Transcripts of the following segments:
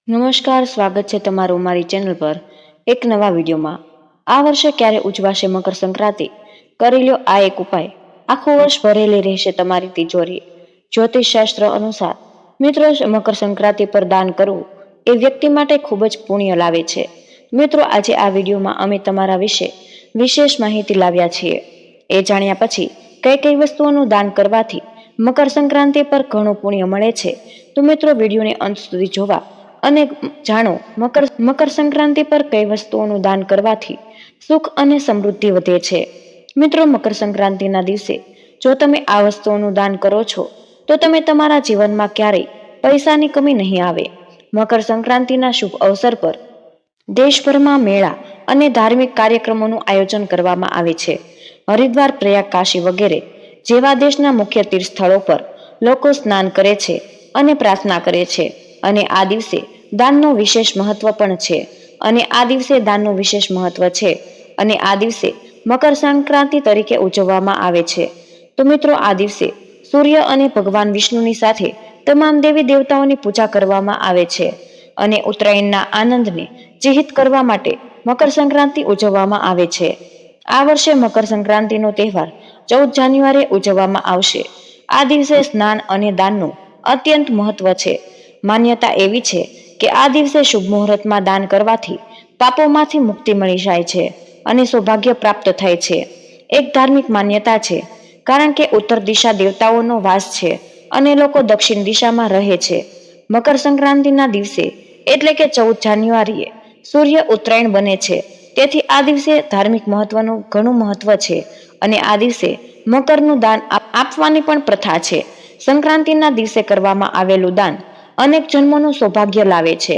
નમસ્કાર, સ્વાગત છે તમારું મારી ચેનલ પર એક નવા વિડીયોમાં। આ વર્ષે ક્યારે ઉજવાશે મકર સંક્રાંતિ? કરી લો આ એક ઉપાય, આખું વર્ષ ભરેલી રહેશે તમારી તિજોરી। જ્યોતિષ શાસ્ત્ર અનુસાર મિત્રો, મકર સંક્રાંતિ પર દાન કરવું એ વ્યક્તિ માટે ખૂબ જ પુણ્ય લાવે છે। મિત્રો, આજે આ વિડીયોમાં અમે તમારા વિશે વિશેષ માહિતી લાવ્યા છીએ। એ જાણ્યા પછી કઈ કઈ વસ્તુઓનું દાન કરવાથી મકર સંક્રાંતિ પર ઘણું પુણ્ય મળે છે, તો મિત્રો વિડીયોને અંત સુધી જોવા અને જાણો મકર સંક્રાંતિ પર કઈ વસ્તુઓનું દાન કરવાથી સુખ અને સમૃદ્ધિ વધે છે। મિત્રો, મકર સંક્રાંતિના દિવસે જો તમે આ વસ્તુઓનું દાન કરો છો તો તમે તમારા જીવનમાં ક્યારેય પૈસાની કમી નહીં આવે। મકર સંક્રાંતિના શુભ અવસર પર દેશભરમાં મેળા અને ધાર્મિક કાર્યક્રમોનું આયોજન કરવામાં આવે છે। હરિદ્વાર, પ્રયાગ, કાશી વગેરે જેવા દેશના મુખ્ય તીર્થ સ્થળો પર લોકો સ્નાન કરે છે અને પ્રાર્થના કરે છે। અને આ દિવસે દાનનું વિશેષ મહત્વ પણ છે અને આ દિવસે મકર સંક્રાંતિ તરીકે ઉજવવામાં આવે છે। તો મિત્રો, આ દિવસે સૂર્ય અને ભગવાન વિષ્ણુની સાથે તમામ દેવી દેવતાઓની પૂજા કરવામાં આવે છે અને ઉત્તરાયણના આનંદને ચિહિત કરવા માટે મકર સંક્રાંતિ ઉજવવામાં આવે છે। આ વર્ષે મકર સંક્રાંતિનો તહેવાર 14 જાન્યુઆરીએ ઉજવવામાં આવશે। આ દિવસે સ્નાન અને દાનનું અત્યંત મહત્વ છે। માન્યતા એવી છે કે આ દિવસે શુભ મુહૂર્તમાં દાન કરવાથી પાપોમાંથી મુક્તિ મળી જાય છે અને સૌભાગ્ય પ્રાપ્ત થાય છે। એક ધાર્મિક માન્યતા છે કારણ કે ઉત્તર દિશા દેવતાઓનો વાસ છે અને લોકો દક્ષિણ દિશામાં રહે છે। મકર સંક્રાંતિના દિવસે એટલે કે 14 જાન્યુઆરીએ સૂર્ય ઉત્તરાયણ બને છે, તેથી આ દિવસે ધાર્મિક મહત્વનું ઘણું મહત્વ છે અને આ દિવસે મકરનું દાન આપવાની પણ પ્રથા છે। સંક્રાંતિના દિવસે કરવામાં આવેલું દાન અનેક જન્મોનું સૌભાગ્ય લાવે છે।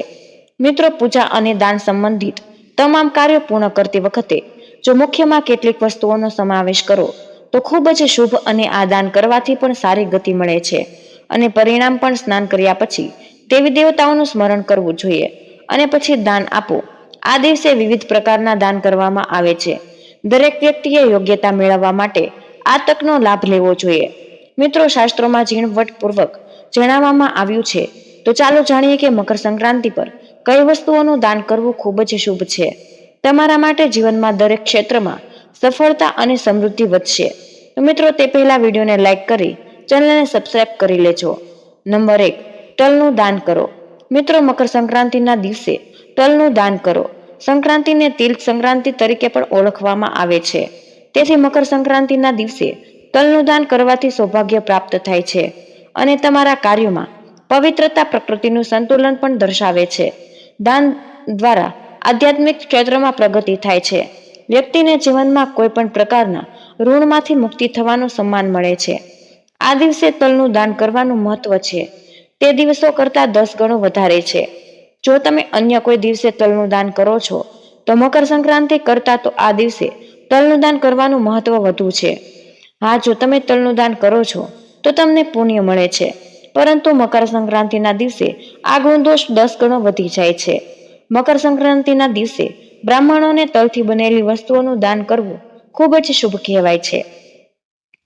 મિત્રો, પૂજા અને દાન સંબંધિત તમામ કાર્યો પૂર્ણ કરતી વખતે જો મુખ્યમાં કેટલીક વસ્તુઓનો સમાવેશ કરો તો ખૂબ જ શુભ અને આ દાન કરવાથી પણ સારી ગતિ મળે છે અને પરિણામ પણ સ્નાન કર્યા પછી દેવી દેવતાઓનું સ્મરણ કરવું જોઈએ અને પછી દાન આપો। આ દિવસે વિવિધ પ્રકારના દાન કરવામાં આવે છે। દરેક વ્યક્તિએ યોગ્યતા મેળવવા માટે આ તકનો લાભ લેવો જોઈએ। મિત્રો, શાસ્ત્રોમાં ઝીણવટપૂર્વક જણાવવામાં આવ્યું છે, તો ચાલો જાણીએ કે મકર સંક્રાંતિ પર કઈ વસ્તુઓનું દાન કરવું ખૂબ જ શુભ છે। તમારા માટે જીવનમાં દરેક ક્ષેત્રમાં સફળતા અને સમૃદ્ધિ વધશે। તો મિત્રો, તે પહેલા વિડીયોને લાઈક કરી ચેનલને સબસ્ક્રાઇબ કરી લેજો। નંબર 1, તલનું દાન કરો। મિત્રો, મકર સંક્રાંતિના દિવસે તલનું દાન કરો। સંક્રાંતિને તિલ સંક્રાંતિ તરીકે પણ ઓળખવામાં આવે છે, તેથી મકર સંક્રાંતિના દિવસે તલનું દાન કરવાથી સૌભાગ્ય પ્રાપ્ત થાય છે અને તમારા કાર્યોમાં પવિત્રતા, પ્રકૃતિનું સંતુલન પણ દર્શાવે છે। દાન દ્વારા આધ્યાત્મિક ક્ષેત્રમાં પ્રગતિ થાય છે। વ્યક્તિને જીવનમાં કોઈ પણ પ્રકારના ઋણમાંથી મુક્તિ થવાનું સમ્માન મળે છે। આ દિવસે તલનું દાન કરવાનું મહત્વ છે તે દિવસો કરતાં 10 ગણું વધારે છે। જો તમે અન્ય કોઈ દિવસે તલનું દાન કરો છો તો મકર સંક્રાંતિ કરતાં તો આ દિવસે તલનું દાન કરવાનું મહત્વ વધુ છે। હા, જો તમે તલનું દાન કરો છો તો તમને પુણ્ય મળે છે, પરંતુ મકર સંક્રાંતિના દિવસે આ ગુણદોષ 10 ગણો વધી જાય છે। મકર સંક્રાંતિના દિવસે બ્રાહ્મણોને તલથી બનેલી વસ્તુઓનું દાન કરવું ખૂબ જ શુભ કહેવાય છે।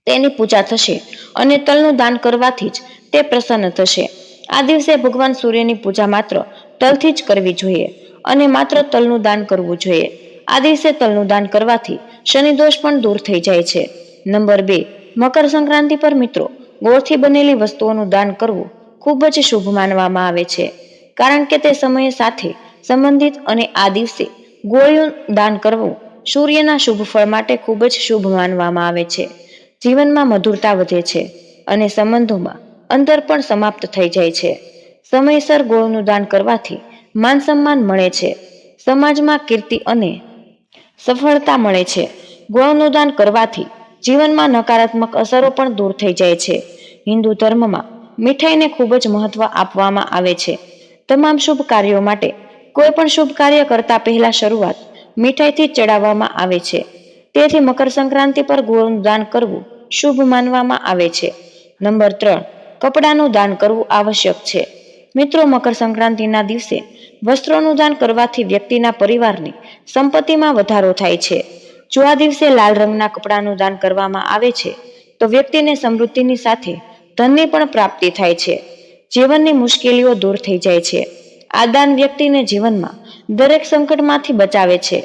તેની પૂજા થશે અને તલનું દાન કરવાથી જ તે પ્રસન્ન થશે। આ દિવસે ભગવાન સૂર્યની પૂજા માત્ર તલથી જ કરવી જોઈએ અને માત્ર તલનું દાન કરવું જોઈએ। આ દિવસે તલનું દાન કરવાથી શનિ દોષ પણ દૂર થઈ જાય છે। નંબર 2, મકર સંક્રાંતિ પર મિત્રો ગોળથી બનેલી વસ્તુઓનું દાન કરવું ખૂબ જ શુભ માનવામાં આવે છે, કારણ કે તે સમય સાથે સંબંધિત અને આ દિવસે ગોળીનું દાન કરવું સૂર્યના શુભ ફળ માટે ખૂબ જ શુભ માનવામાં આવે છે। જીવનમાં મધુરતા વધે છે અને સંબંધોમાં અંતર પણ સમાપ્ત થઈ જાય છે। સમયસર ગોળનું દાન કરવાથી માન સન્માન મળે છે, સમાજમાં કીર્તિ અને સફળતા મળે છે। ગોળનું દાન કરવાથી જીવનમાં નકારાત્મક અસરો પણ દૂર થઈ જાય છે। હિન્દુ ધર્મમાં મીઠાઈને ખૂબ જ મહત્વ આપવામાં આવે છે। તમામ શુભ કાર્યો માટે કોઈ પણ શુભ કાર્ય કરતા પહેલા શરૂઆત મીઠાઈથી ચડાવવામાં આવે છે, તેથી મકર સંક્રાંતિ પર ગોળનું દાન કરવું શુભ માનવામાં આવે છે। નંબર 3, કપડાનું દાન કરવું આવશ્યક છે। મિત્રો, મકર સંક્રાંતિના દિવસે વસ્ત્રોનું દાન કરવાથી વ્યક્તિના પરિવારની સંપત્તિમાં વધારો થાય છે। જો આ દિવસે લાલ રંગના કપડાનું દાન કરવામાં આવે છે તો વ્યક્તિને સમૃદ્ધિની સાથે ધનની પણ પ્રાપ્તિ થાય છે। જીવનની મુશ્કેલીઓ દૂર થઈ જાય છે। આ દાન વ્યક્તિને જીવનમાં દરેક સંકટમાંથી બચાવે છે.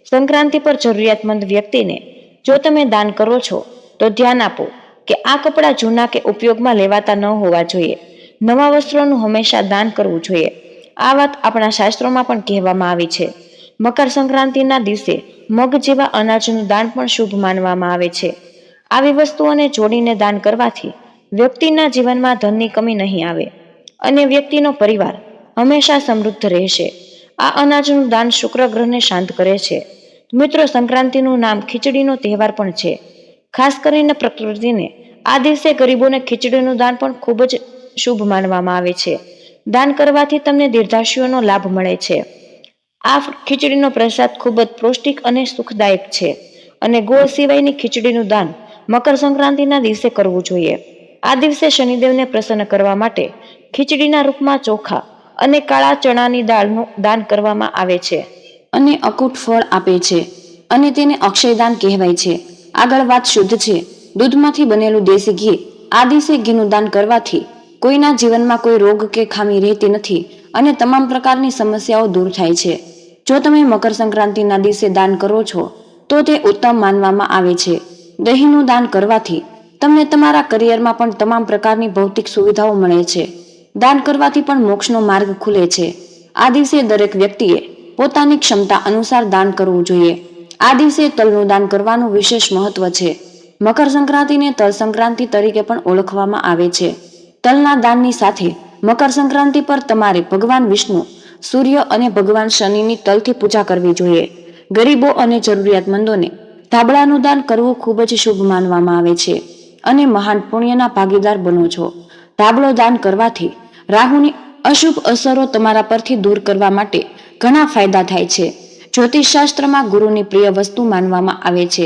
સંક્રાંતિ પર જરૂરિયાતમંદ વ્યક્તિને જો તમે દાન કરો છો તો ધ્યાન આપો કે આ કપડાં જૂના કે ઉપયોગમાં લેવાતા ન હોવા જોઈએ. નવા વસ્ત્રોનું હંમેશા દાન કરવું જોઈએ. આ વાત આપણા શાસ્ત્રોમાં પણ કહેવામાં આવી છે. મકર સંક્રાંતિના દિવસે મગ જેવા અનાજનું દાન પણ શુભ માનવામાં આવે છે. આવી વસ્તુઓને જોડીને દાન કરવાથી વ્યક્તિના જીવનમાં ધનની કમી નહીં આવે અને વ્યક્તિનો પરિવાર હંમેશા સમૃદ્ધ રહેશે. આ અનાજનું દાન શુક્ર ગ્રહને શાંત કરે છે. મિત્રો, સંક્રાંતિનું નામ ખીચડીનો તહેવાર પણ છે. ખાસ કરીને પ્રકૃતિને આ દિવસે ગરીબોને ખીચડીનું દાન પણ ખૂબ જ શુભ માનવામાં આવે છે. દાન કરવાથી તમને દીર્ઘાયુષ્યનો લાભ મળે છે. આ ખીચડીનો પ્રસાદ ખૂબ જ પૌષ્ટિક અને સુખદાયક છે અને ગોળ સિવાયની ખીચડીનું દાન મકર સંક્રાંતિના દિવસે કરવું જોઈએ. આ દિવસે શનિદેવને પ્રસન્ન કરવા માટે ખીચડીના રૂપમાં ચોખા અને કાળા ચણાની દાળનું દાન કરવામાં આવે છે અને અકૂટ ફળ આપે છે અને તેને અક્ષયદાન કહેવાય છે. આગળ વાત શુદ્ધ છે. દૂધમાંથી બનેલું દેશી ઘી. આ દિવસે ઘીનું દાન કરવાથી કોઈના જીવનમાં કોઈ રોગ કે ખામી રહેતી નથી અને તમામ પ્રકારની સમસ્યાઓ દૂર થાય છે. જો તમે મકર સંક્રાંતિના દિવસે દાન કરો છો તો તે ઉત્તમ માનવામાં આવે છે. દહીંનું દાન કરવાથી તમને તમારા કરિયરમાં પણ તમામ પ્રકારની ભૌતિક સુવિધાઓ મળે છે. દાન કરવાથી પણ મોક્ષનો માર્ગ ખુલે છે. આ દિવસે દરેક વ્યક્તિએ પોતાની ક્ષમતા અનુસાર દાન કરવું જોઈએ. આ દિવસે તલનું દાન કરવાનું વિશેષ મહત્વ છે. મકર સંક્રાંતિને તલ સંક્રાંતિ તરીકે પણ ઓળખવામાં આવે છે. તલના દાનની સાથે મકર સંક્રાંતિ પર તમારે ભગવાન વિષ્ણુ, સૂર્ય અને ભગવાન શનિની તલથી પૂજા કરવી જોઈએ. ગરીબો અને જરૂરિયાતમંદોને ધાબળાનું દાન કરવું ખૂબ જ શુભ માનવામાં આવે છે અને મહાન પુણ્યના ભાગીદાર બનો છો. ધાબળો દાન કરવાથી રાહુની અશુભ અસરો તમારા પરથી દૂર કરવા માટે ઘણા ફાયદા થાય છે. જ્યોતિષશાસ્ત્રમાં ગુરુની પ્રિય વસ્તુ માનવામાં આવે છે,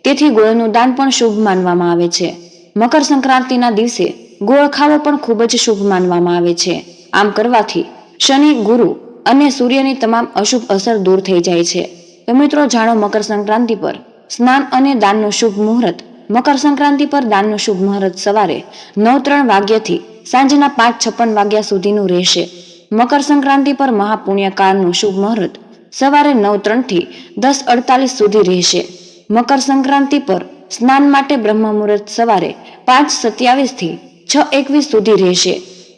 તેથી ગોળનું દાન પણ શુભ માનવામાં આવે છે. મકર સંક્રાંતિના દિવસે ગોળ ખાવો પણ ખૂબ જ શુભ માનવામાં આવે છે. આમ કરવાથી શનિ, ગુરુ અને સૂર્યની તમામ અશુભ અસર દૂર થઈ જાય છે. તો મિત્રો, જાણો મકર સંક્રાંતિ પર સ્નાન અને દાનનું શુભ મુહૂર્ત. મકર સંક્રાંતિ પર દાનનું શુભ મુહૂર્ત સવારે 9:03 વાગ્યાથી સાંજના 5:56 વાગ્યા સુધીનું રહેશે. મકર સંક્રાંતિ પર મહાપુણ્યકાળનું શુભ મુહૂર્ત સવારે 9:03 થી 10:48 સુધી રહેશે. મકર સંક્રાંતિ પર સ્નાન માટે બ્રહ્મ મુહૂર્ત સવારે 5:27 થી 6:21 સુધી રહેશે.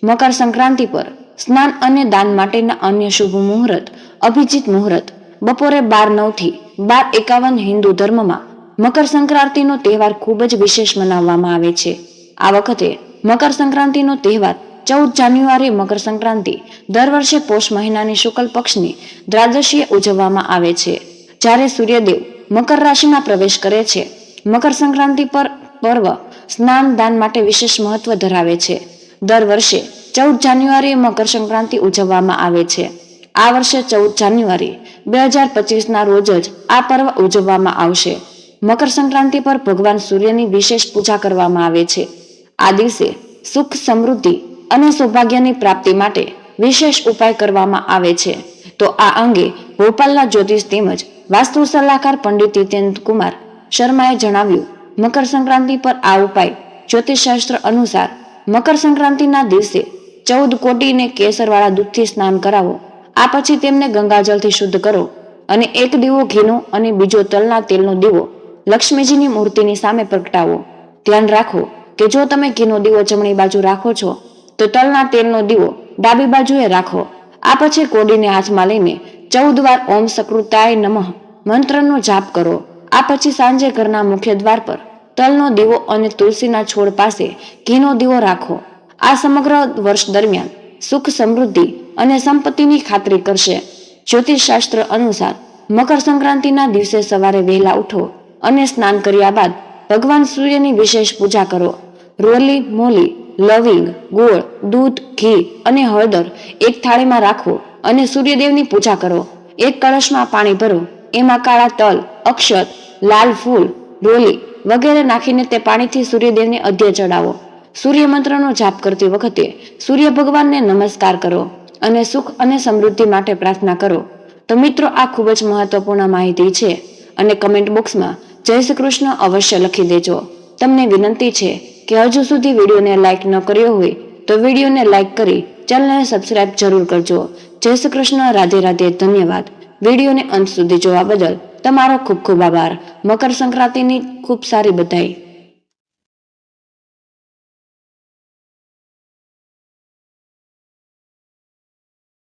મકર સંક્રાંતિ પર સ્નાન અને દાન માટેના અન્ય શુભ મુહૂર્ત અભિજીત મુહૂર્ત બપોરે 12:09 થી 12:51. હિન્દુ ધર્મમાં મકર સંક્રાંતિનો તહેવાર ખૂબ જ વિશેષ મનાવવામાં આવે છે. આ વખતે મકર સંક્રાંતિનો તહેવાર 14 જાન્યુઆરી મકર સંક્રાંતિ દર વર્ષે પોષ મહિનાની શુક્લ પક્ષની દ્વાદશીએ ઉજવવામાં આવે છે, જ્યારે સૂર્યદેવ મકર રાશિમાં પ્રવેશ કરે છે. મકર સંક્રાંતિ પર પર્વ સ્નાન દાન માટે વિશેષ મહત્વ ધરાવે છે. દર વર્ષે 14 જાન્યુઆરીએ મકર સંક્રાંતિ ઉજવવામાં આવે છે. આ વર્ષે 14 જાન્યુઆરી 2025ના રોજ જ આ પર્વ ઉજવવામાં આવશે. મકર સંક્રાંતિ પર ભગવાન સૂર્યની વિશેષ પૂજા કરવામાં આવે છે. આ દિવસે સુખ, સમૃદ્ધિ અને સૌભાગ્યની પ્રાપ્તિ માટે વિશેષ ઉપાય કરવામાં આવે છે. તો આ અંગે ભોપાલના જ્યોતિષ તેમજ વાસ્તુ સલાહકાર પંડિત જીતેન્દ્ર કુમાર શર્માએ જણાવ્યું. મકર સંક્રાંતિ પર આ ઉપાય જ્યોતિષશાસ્ત્ર અનુસાર મકર સંક્રાંતિના દિવસે 14 કોટીને કેસરવાળા દૂધથી સ્નાન કરાવો. આ પછી તેમને ગંગાજળથી શુદ્ધ કરો અને એક દીવો ઘીનો અને બીજો તલના તેલનો દીવો લક્ષ્મીજીની મૂર્તિની સામે પ્રગટાવો. ધ્યાન રાખો કે જો તમે ઘીનો દીવો જમણી બાજુ રાખો છો તો તલના તેલનો દીવો ડાબી બાજુએ રાખો. આ પછી કોડીને હાથમાં લઈને 14 વાર ઓમ સકૃતાય નમઃ મંત્રનો જાપ કરો. આ પછી સાંજે ઘરના મુખ્ય દ્વાર પર તલનો દીવો અને તુલસીના છોડ પાસે ઘીનો દીવો રાખો. આ સમગ્ર વર્ષ દરમિયાન સુખ, સમૃદ્ધિ અને સંપત્તિની ખાતરી કરશે. જ્યોતિષશાસ્ત્ર અનુસાર મકર સંક્રાંતિના દિવસે સવારે વહેલા ઉઠો અને સ્નાન કર્યા બાદ ભગવાન સૂર્યની વિશેષ પૂજા કરો. રોલી, મોલી, લવિંગ, ગોળ, દૂધ, ઘી અને હળદર એક થાળીમાં રાખો અને સૂર્યદેવની પૂજા કરો. એક કળશમાં પાણી ભરો. એમાં કાળા તલ, અક્ષત, લાલ ફૂલ, રોલી વગેરે નાખીને તે પાણીથી સૂર્યદેવને અધ્ય ચડાવો. સૂર્ય મંત્રનો જાપ કરતી વખતે સૂર્ય ભગવાનને નમસ્કાર કરો અને સુખ અને સમૃદ્ધિ માટે પ્રાર્થના કરો. તો મિત્રો, આ ખૂબ જ મહત્વપૂર્ણ માહિતી છે અને કમેન્ટ બોક્સમાં જય શ્રી કૃષ્ણ અવશ્ય લખી દેજો. તમને વિનંતી છે કે હજુ સુધી વિડીયોને લાઇક ન કર્યો હોય તો વિડીયોને લાઇક કરી ચેનલને સબસ્ક્રાઇબ જરૂર કરજો, જય શ્રી કૃષ્ણ. રાધે રાધે. ધન્યવાદ. વિડીયોને અંત સુધી જોવા બદલ તમારો ખૂબ ખૂબ આભાર. મકર સંક્રાંતિની ખૂબ સારી બધાઈ.